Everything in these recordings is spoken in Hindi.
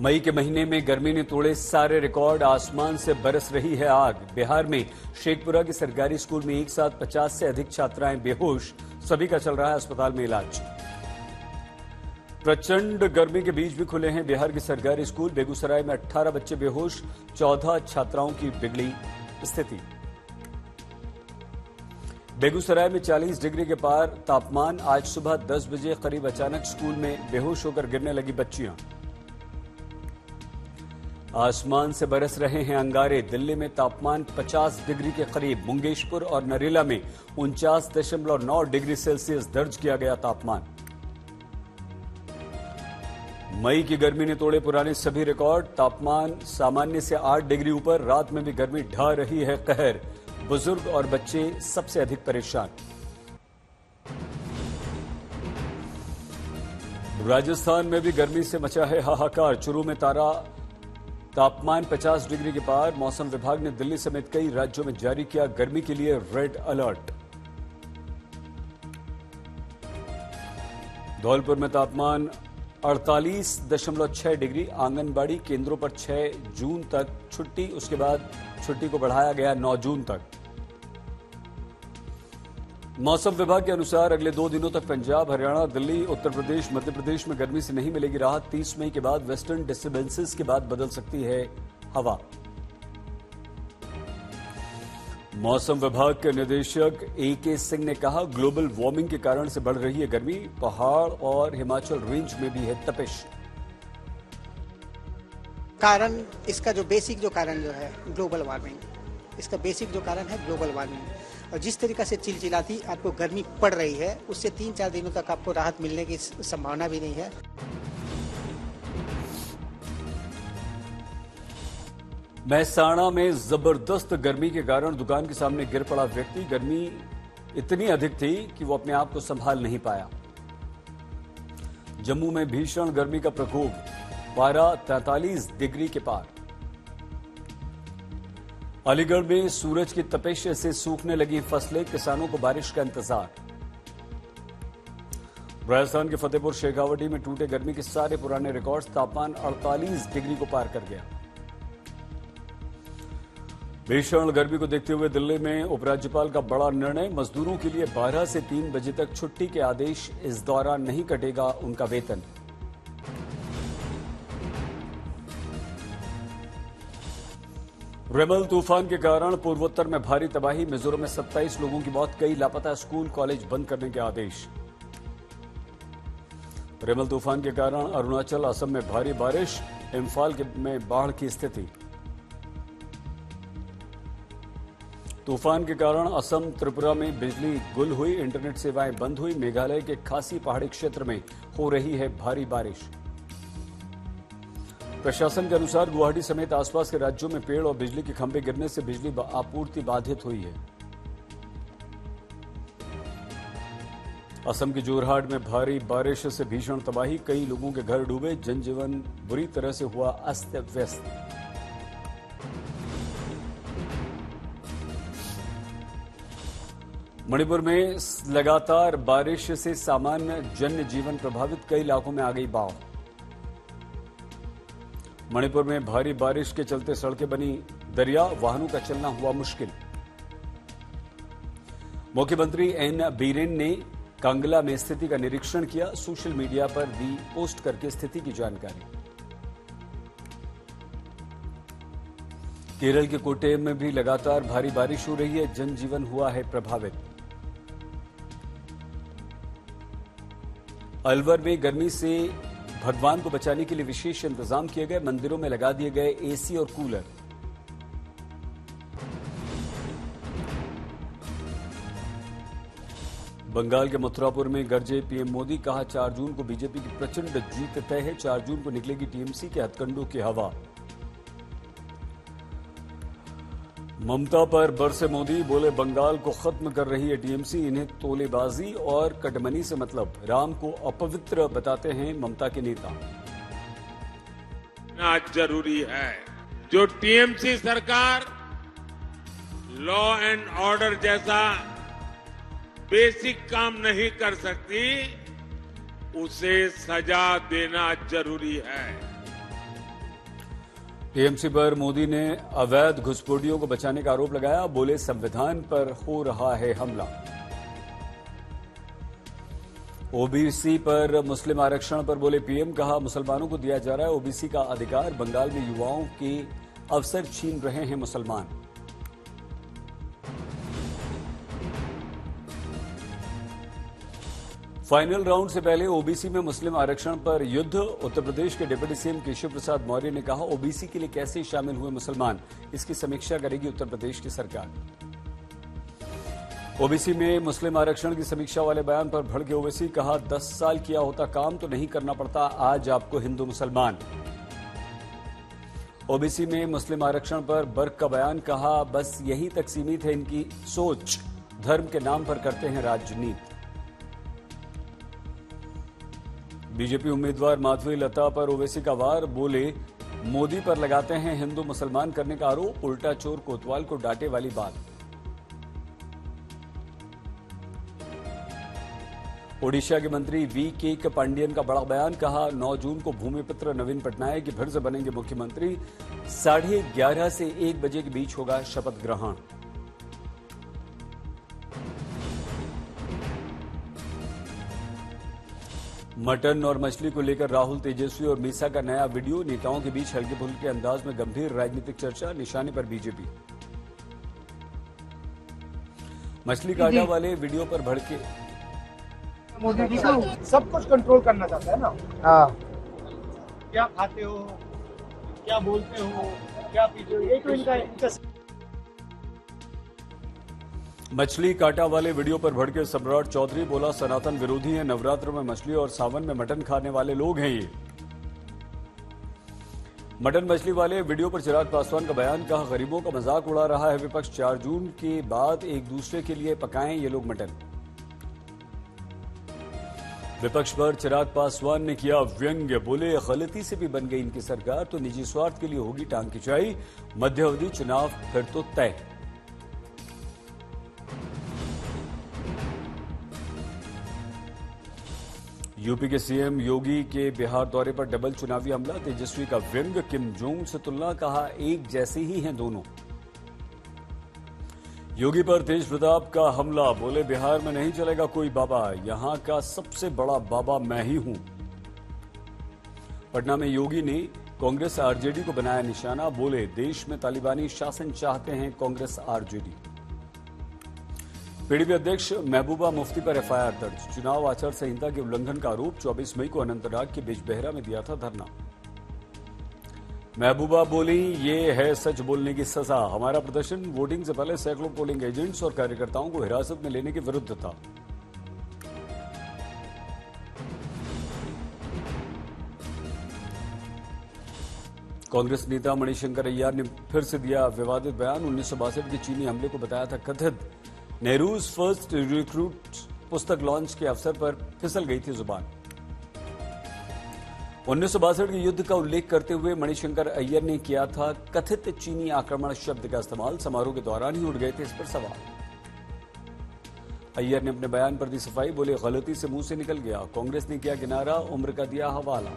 मई के महीने में गर्मी ने तोड़े सारे रिकॉर्ड, आसमान से बरस रही है आग। बिहार में शेखपुरा के सरकारी स्कूल में एक साथ 50 से अधिक छात्राएं बेहोश, सभी का चल रहा है अस्पताल में इलाज। प्रचंड गर्मी के बीच भी खुले हैं बिहार के सरकारी स्कूल। बेगूसराय में 18 बच्चे बेहोश, 14 छात्राओं की बिगड़ी स्थिति। बेगूसराय में 40 डिग्री के पार तापमान। आज सुबह 10 बजे करीब अचानक स्कूल में बेहोश होकर गिरने लगी बच्चियां। आसमान से बरस रहे हैं अंगारे। दिल्ली में तापमान 50 डिग्री के करीब। मुंगेशपुर और नरेला में 49.9 डिग्री सेल्सियस दर्ज किया गया तापमान। मई की गर्मी ने तोड़े पुराने सभी रिकॉर्ड। तापमान सामान्य से 8 डिग्री ऊपर। रात में भी गर्मी ढा रही है कहर। बुजुर्ग और बच्चे सबसे अधिक परेशान। राजस्थान में भी गर्मी से मचा है हाहाकार। चूरू में तापमान 50 डिग्री के पार। मौसम विभाग ने दिल्ली समेत कई राज्यों में जारी किया गर्मी के लिए रेड अलर्ट। धौलपुर में तापमान 48.6 डिग्री। आंगनबाड़ी केंद्रों पर 6 जून तक छुट्टी, उसके बाद छुट्टी को बढ़ाया गया 9 जून तक। मौसम विभाग के अनुसार अगले 2 दिनों तक पंजाब, हरियाणा, दिल्ली, उत्तर प्रदेश, मध्य प्रदेश में गर्मी से नहीं मिलेगी राहत। 30 मई के बाद वेस्टर्न डिस्टर्बेंसेस के बाद बदल सकती है हवा। मौसम विभाग के निदेशक ए.के. सिंह ने कहा, ग्लोबल वार्मिंग के कारण से बढ़ रही है गर्मी। पहाड़ और हिमाचल रेंज में भी है तपिश। कारण इसका जो बेसिक कारण है ग्लोबल वार्मिंग, इसका बेसिक जो कारण है ग्लोबल वार्मिंग। और जिस तरीका से चिलचिलाती आपको गर्मी पड़ रही है, उससे 3-4 दिनों तक आपको राहत मिलने की संभावना भी नहीं है। महसाणा में जबरदस्त गर्मी के कारण दुकान के सामने गिर पड़ा व्यक्ति। गर्मी इतनी अधिक थी कि वो अपने आप को संभाल नहीं पाया। जम्मू में भीषण गर्मी का प्रकोप, पारा 43 डिग्री के पार। अलीगढ़ में सूरज की तपिश से सूखने लगी फसलें, किसानों को बारिश का इंतजार। राजस्थान के फतेहपुर शेखावटी में टूटे गर्मी के सारे पुराने रिकॉर्ड्स। तापमान 48 डिग्री को पार कर गया। भीषण गर्मी को देखते हुए दिल्ली में उपराज्यपाल का बड़ा निर्णय। मजदूरों के लिए 12 से 3 बजे तक छुट्टी के आदेश। इस दौरान नहीं कटेगा उनका वेतन। रेमल तूफान के कारण पूर्वोत्तर में भारी तबाही। मिजोरम में 27 लोगों की मौत, कई लापता। स्कूल कॉलेज बंद करने के आदेश। रेमल तूफान के कारण अरुणाचल, असम में भारी बारिश। इम्फाल में बाढ़ की स्थिति। तूफान के कारण असम, त्रिपुरा में बिजली गुल हुई, इंटरनेट सेवाएं बंद हुई। मेघालय के खासी पहाड़ी क्षेत्र में हो रही है भारी बारिश। प्रशासन के अनुसार गुवाहाटी समेत आसपास के राज्यों में पेड़ और बिजली के खंभे गिरने से बिजली आपूर्ति बाधित हुई है। असम के जोरहाट में भारी बारिश से भीषण तबाही, कई लोगों के घर डूबे। जनजीवन बुरी तरह से हुआ अस्त व्यस्त। मणिपुर में लगातार बारिश से सामान्य जनजीवन प्रभावित, कई इलाकों में आ गई बाढ़। मणिपुर में भारी बारिश के चलते सड़कें बनी दरिया, वाहनों का चलना हुआ मुश्किल। मुख्यमंत्री एन बीरेन ने कांगला में स्थिति का निरीक्षण किया। सोशल मीडिया पर दी पोस्ट करके स्थिति की जानकारी। केरल के कोट्टयम में भी लगातार भारी बारिश हो रही है, जनजीवन हुआ है प्रभावित। अलवर में गर्मी से भगवान को बचाने के लिए विशेष इंतजाम किए गए। मंदिरों में लगा दिए गए एसी और कूलर। बंगाल के मथुरापुर में गरजे पीएम मोदी, कहा 4 जून को बीजेपी की प्रचंड जीत तय है। 4 जून को निकलेगी टीएमसी के हथकंडों की हवा। ममता पर बरसे मोदी, बोले बंगाल को खत्म कर रही है टीएमसी, इन्हें तोलेबाजी और कटमनी से मतलब। राम को अपवित्र बताते हैं ममता के नेता। आज जरूरी है जो टीएमसी सरकार लॉ एंड ऑर्डर जैसा बेसिक काम नहीं कर सकती, उसे सजा देना जरूरी है। टीएमसी पर मोदी ने अवैध घुसपैठियों को बचाने का आरोप लगाया, बोले संविधान पर हो रहा है हमला। ओबीसी पर मुस्लिम आरक्षण पर बोले पीएम, कहा मुसलमानों को दिया जा रहा है ओबीसी का अधिकार, बंगाल में युवाओं के अवसर छीन रहे हैं मुसलमान। फाइनल राउंड से पहले ओबीसी में मुस्लिम आरक्षण पर युद्ध। उत्तर प्रदेश के डिप्टी सीएम केशव प्रसाद मौर्य ने कहा, ओबीसी के लिए कैसे शामिल हुए मुसलमान, इसकी समीक्षा करेगी उत्तर प्रदेश की सरकार। ओबीसी में मुस्लिम आरक्षण की समीक्षा वाले बयान पर भड़के ओवैसी, कहा 10 साल किया होता काम तो नहीं करना पड़ता आज आपको हिंदू मुसलमान। ओबीसी में मुस्लिम आरक्षण पर बर्क का बयान, कहा बस यहीं तक सीमित है इनकी सोच, धर्म के नाम पर करते हैं राजनीति। बीजेपी उम्मीदवार माधवी लता पर ओवैसी का वार, बोले मोदी पर लगाते हैं हिंदू मुसलमान करने का आरोप, उल्टा चोर कोतवाल को डांटे वाली बात। ओडिशा के मंत्री वी.के. पांडियन का बड़ा बयान, कहा 9 जून को भूमिपुत्र नवीन पटनायक की फिर से बनेंगे मुख्यमंत्री, 11:30 से 1 बजे के बीच होगा शपथ ग्रहण। मटन और मछली को लेकर राहुल, तेजस्वी और मीसा का नया वीडियो, नेताओं के बीच हल्के फुल्के अंदाज में गंभीर राजनीतिक चर्चा, निशाने पर बीजेपी। मछली काटा वाले वीडियो पर भड़के मोदी जी को सब कुछ कंट्रोल करना चाहता है ना। हाँ, क्या खाते हो, क्या बोलते हो, क्या पीते हो, यही तो इनका मछली काटा वाले वीडियो पर भड़के सम्राट चौधरी, बोला सनातन विरोधी है, नवरात्र में मछली और सावन में मटन खाने वाले लोग हैं ये। मटन मछली वाले वीडियो पर चिराग पासवान का बयान, कहा गरीबों का मजाक उड़ा रहा है विपक्ष, 4 जून के बाद एक दूसरे के लिए पकाएं ये लोग मटन। विपक्ष पर चिराग पासवान ने किया व्यंग्य, बोले गलती से भी बन गई इनकी सरकार तो निजी स्वार्थ के लिए होगी टांग खिंचाई, मध्यावधि चुनाव फिर तो तय। यूपी के सीएम योगी के बिहार दौरे पर डबल चुनावी हमला, तेजस्वी का व्यंग्य, किम जोंग से तुलना, कहा एक जैसे ही हैं दोनों। योगी पर तेज प्रताप का हमला, बोले बिहार में नहीं चलेगा कोई बाबा, यहां का सबसे बड़ा बाबा मैं ही हूं। पटना में योगी ने कांग्रेस आरजेडी को बनाया निशाना, बोले देश में तालिबानी शासन चाहते हैं कांग्रेस आरजेडी। पीडीपी अध्यक्ष महबूबा मुफ्ती पर एफआईआर दर्ज, चुनाव आचार संहिता के उल्लंघन का आरोप, 24 मई को अनंतनाग के बिजबेहरा में दिया था धरना। महबूबा बोली, ये है सच बोलने की सजा, हमारा प्रदर्शन वोटिंग से पहले सैकड़ों पोलिंग एजेंट्स और कार्यकर्ताओं को हिरासत में लेने के विरुद्ध था। कांग्रेस नेता मणिशंकर अय्यर ने फिर से दिया विवादित बयान, 1962 के चीनी हमले को बताया था कथित, नेहरूज फर्स्ट रिक्रूट पुस्तक लॉन्च के अवसर पर फिसल गई थी जुबान। 1962 के युद्ध का उल्लेख करते हुए मणिशंकर अय्यर ने किया था कथित चीनी आक्रमण शब्द का इस्तेमाल, समारोह के दौरान ही उठ गए थे इस पर सवाल। अय्यर ने अपने बयान पर दी सफाई, बोले गलती से मुंह से निकल गया, कांग्रेस ने किया किनारा, उम्र का दिया हवाला।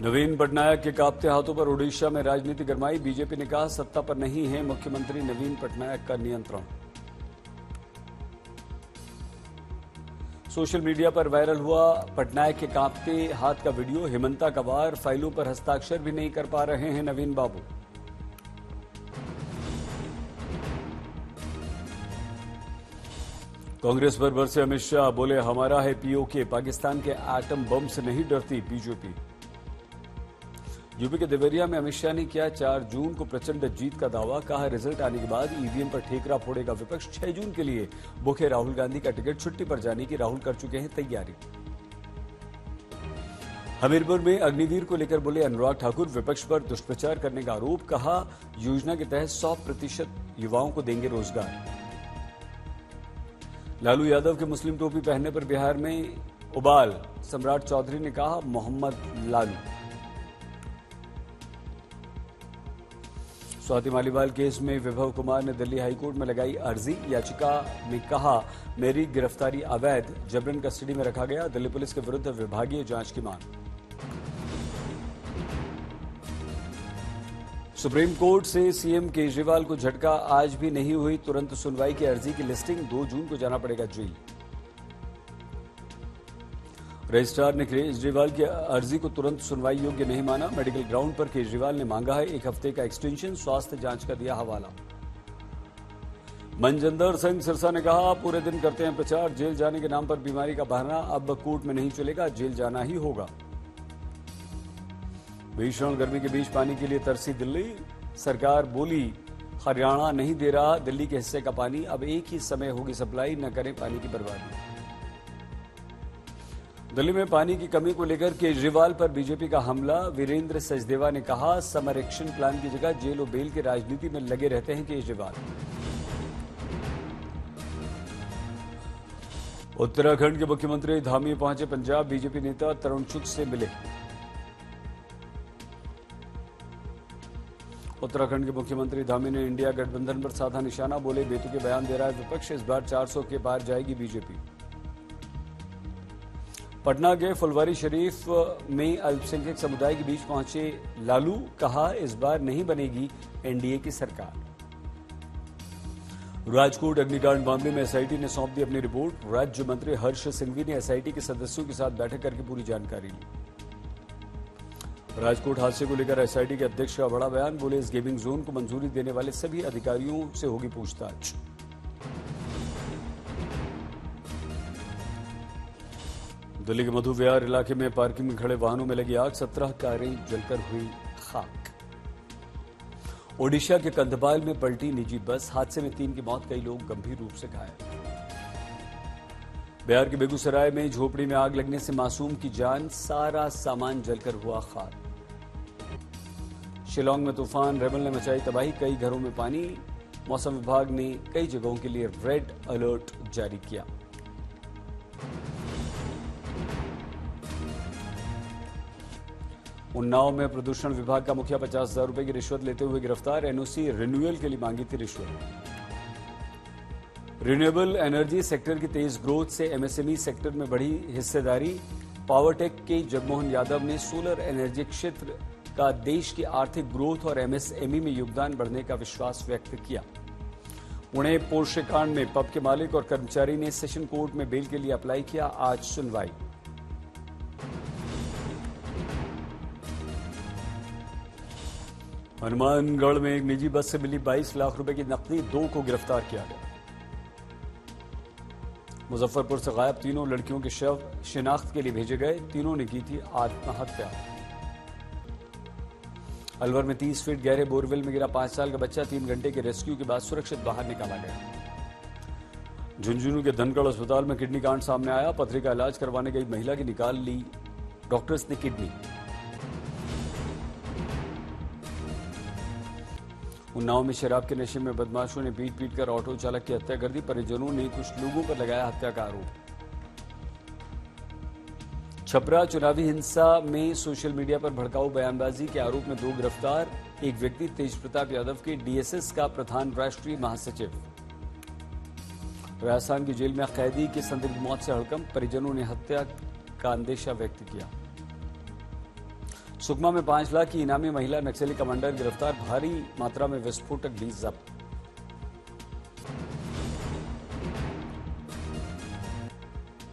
नवीन पटनायक के कांपते हाथों पर ओडिशा में राजनीति गरमाई, बीजेपी ने कहा सत्ता पर नहीं है मुख्यमंत्री नवीन पटनायक का नियंत्रण। सोशल मीडिया पर वायरल हुआ पटनायक के कांपते हाथ का वीडियो, हिमंता का वार, फाइलों पर हस्ताक्षर भी नहीं कर पा रहे हैं नवीन बाबू। कांग्रेस पर बरसे अमित शाह, बोले हमारा है पीओके, पाकिस्तान के एटम बम से नहीं डरती बीजेपी। यूपी के देवरिया में अमित शाह ने किया 4 जून को प्रचंड जीत का दावा, कहा रिजल्ट आने के बाद ईवीएम पर ठेकरा फोड़ेगा विपक्ष, 6 जून के लिए बुक है राहुल गांधी का टिकट, छुट्टी पर जाने की राहुल कर चुके हैं तैयारी। हमीरपुर में अग्निवीर को लेकर बोले अनुराग ठाकुर, विपक्ष पर दुष्प्रचार करने का आरोप, कहा योजना के तहत 100% युवाओं को देंगे रोजगार। लालू यादव के मुस्लिम टोपी पहनने पर बिहार में उबाल, सम्राट चौधरी ने कहा मोहम्मद लालू। स्वाति मालीवाल केस में विभव कुमार ने दिल्ली हाईकोर्ट में लगाई अर्जी, याचिका में कहा मेरी गिरफ्तारी अवैध, जबरन कस्टडी में रखा गया, दिल्ली पुलिस के विरुद्ध विभागीय जांच की मांग। सुप्रीम कोर्ट से सीएम केजरीवाल को झटका, आज भी नहीं हुई तुरंत सुनवाई की अर्जी की लिस्टिंग, 2 जून को जाना पड़ेगा जेल। रजिस्ट्रार ने केजरीवाल की अर्जी को तुरंत सुनवाई योग्य नहीं माना, मेडिकल ग्राउंड पर केजरीवाल ने मांगा है 1 हफ्ते का एक्सटेंशन, स्वास्थ्य जांच का दिया हवाला। मनजिंदर सिंह सिरसा ने कहा, पूरे दिन करते हैं प्रचार, जेल जाने के नाम पर बीमारी का बहाना अब कोर्ट में नहीं चलेगा, जेल जाना ही होगा। भीषण गर्मी के बीच पानी के लिए तरसी दिल्ली, सरकार बोली हरियाणा नहीं दे रहा दिल्ली के हिस्से का पानी, अब एक ही समय होगी सप्लाई, न करें पानी की बर्बादी। दिल्ली में पानी की कमी को लेकर केजरीवाल पर बीजेपी का हमला, वीरेंद्र सचदेवा ने कहा, समर एक्शन प्लान की जगह जेल और बेल की राजनीति में लगे रहते हैं केजरीवाल। उत्तराखंड के मुख्यमंत्री धामी पहुंचे पंजाब, बीजेपी नेता तरुण चुग से मिले। उत्तराखंड के मुख्यमंत्री धामी ने इंडिया गठबंधन पर साधा निशाना, बोले बेतुके बयान दे रहा है विपक्ष, इस बार 400 के पार जाएगी बीजेपी। पटना के फुलवारी शरीफ में अल्पसंख्यक समुदाय के बीच पहुंचे लालू, कहा इस बार नहीं बनेगी एनडीए की सरकार। राजकोट अग्निकांड मामले में एसआईटी ने सौंप दी अपनी रिपोर्ट, राज्य मंत्री हर्ष सिंघवी ने एसआईटी के सदस्यों के साथ बैठक करके पूरी जानकारी ली। राजकोट हादसे को लेकर एसआईटी के अध्यक्ष का बड़ा बयान, बोले इस गेमिंग जोन को मंजूरी देने वाले सभी अधिकारियों से होगी पूछताछ। दिल्ली के मधु विहार इलाके में पार्किंग में खड़े वाहनों में लगी आग, 17 कारें जलकर हुई खाक। ओडिशा के कंधमाल में पलटी निजी बस, हादसे में 3 की मौत, कई लोग गंभीर रूप से घायल। बिहार के बेगूसराय में झोपड़ी में आग लगने से मासूम की जान, सारा सामान जलकर हुआ खाक। शिलांग में तूफान रेमल ने मचाई तबाही, कई घरों में पानी, मौसम विभाग ने कई जगहों के लिए रेड अलर्ट जारी किया। उन्नाव में प्रदूषण विभाग का मुखिया 50,000 रुपए की रिश्वत लेते हुए गिरफ्तार, एनओसी रिन्यूअल के लिए मांगी थी रिश्वत। रिन्यूएबल एनर्जी सेक्टर की तेज ग्रोथ से एमएसएमई सेक्टर में बढ़ी हिस्सेदारी, पावरटेक के जगमोहन यादव ने सोलर एनर्जी क्षेत्र का देश की आर्थिक ग्रोथ और एमएसएमई में योगदान बढ़ने का विश्वास व्यक्त किया। पुणे पोर्शे कांड में पब के मालिक और कर्मचारी ने सेशन कोर्ट में बेल के लिए अप्लाई किया, आज सुनवाई। हनुमानगढ़ में एक निजी बस से मिली 22 लाख रुपए की नकदी, 2 को गिरफ्तार किया गया। मुजफ्फरपुर से गायब 3 लड़कियों के शव शिनाख्त के लिए भेजे गए, तीनों ने की थी आत्महत्या। अलवर में 30 फीट गहरे बोरवेल में गिरा 5 साल का बच्चा, 3 घंटे के रेस्क्यू के बाद सुरक्षित बाहर निकाला गया। झुंझुनू के धनगढ़ अस्पताल में किडनी कांड सामने आया, पथरी का इलाज करवाने गई महिला की निकाल ली डॉक्टर्स ने किडनी। उन्नाव में शराब के नशे में बदमाशों ने पीट पीट कर ऑटो चालक की हत्या कर दी, परिजनों ने कुछ लोगों पर लगाया हत्या का आरोप। छपरा चुनावी हिंसा में सोशल मीडिया पर भड़काऊ बयानबाजी के आरोप में 2 गिरफ्तार, एक व्यक्ति तेज प्रताप यादव के डीएसएस का प्रधान राष्ट्रीय महासचिव। राजस्थान की जेल में कैदी की संदिग्ध मौत से हड़कंप, परिजनों ने हत्या का अंदेशा व्यक्त किया। सुकमा में 5 लाख की इनामी महिला नक्सली कमांडर गिरफ्तार, भारी मात्रा में विस्फोटक भी जब्त।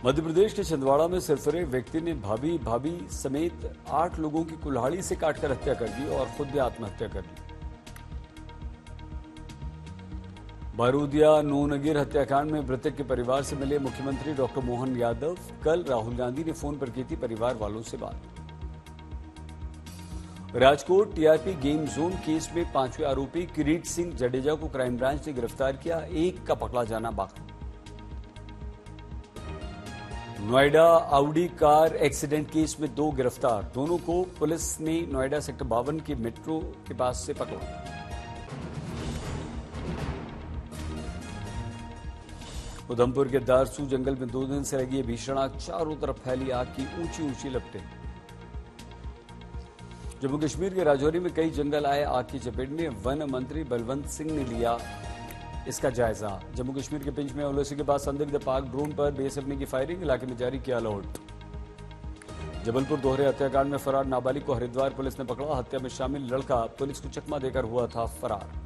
मध्य प्रदेश के छिंदवाड़ा में सिरफिरे व्यक्ति ने भाभी समेत 8 लोगों की कुल्हाड़ी से काटकर हत्या कर दी और खुद भी आत्महत्या कर ली। बारूदिया नूनगिर हत्याकांड में मृतक के परिवार से मिले मुख्यमंत्री डॉक्टर मोहन यादव, कल राहुल गांधी ने फोन पर की थी परिवार वालों से बात। Rajkot TRP game zone case में 5वें आरोपी किरीट सिंह जडेजा को क्राइम ब्रांच ने गिरफ्तार किया, 1 का पकड़ा जाना बाकी। Noida Audi car accident case में 2 गिरफ्तार, दोनों को पुलिस ने नोएडा सेक्टर 52 के मेट्रो के पास से पकड़ा। उधमपुर के दारसू जंगल में 2 दिन से लगी भीषण आग, चारों तरफ फैली आग की ऊंची ऊंची लपटें। जम्मू कश्मीर के राजौरी में कई जंगल आए आग की चपेट में, वन मंत्री बलवंत सिंह ने लिया इसका जायजा। जम्मू कश्मीर के पिंच में ओलैसी के पास संदिग्ध पाक ड्रोन पर बीएसएफ ने की फायरिंग, इलाके में जारी किया अलर्ट। जबलपुर दोहरे हत्याकांड में फरार नाबालिग को हरिद्वार पुलिस ने पकड़ा। हत्या में शामिल लड़का पुलिस को चकमा देकर हुआ था फरार।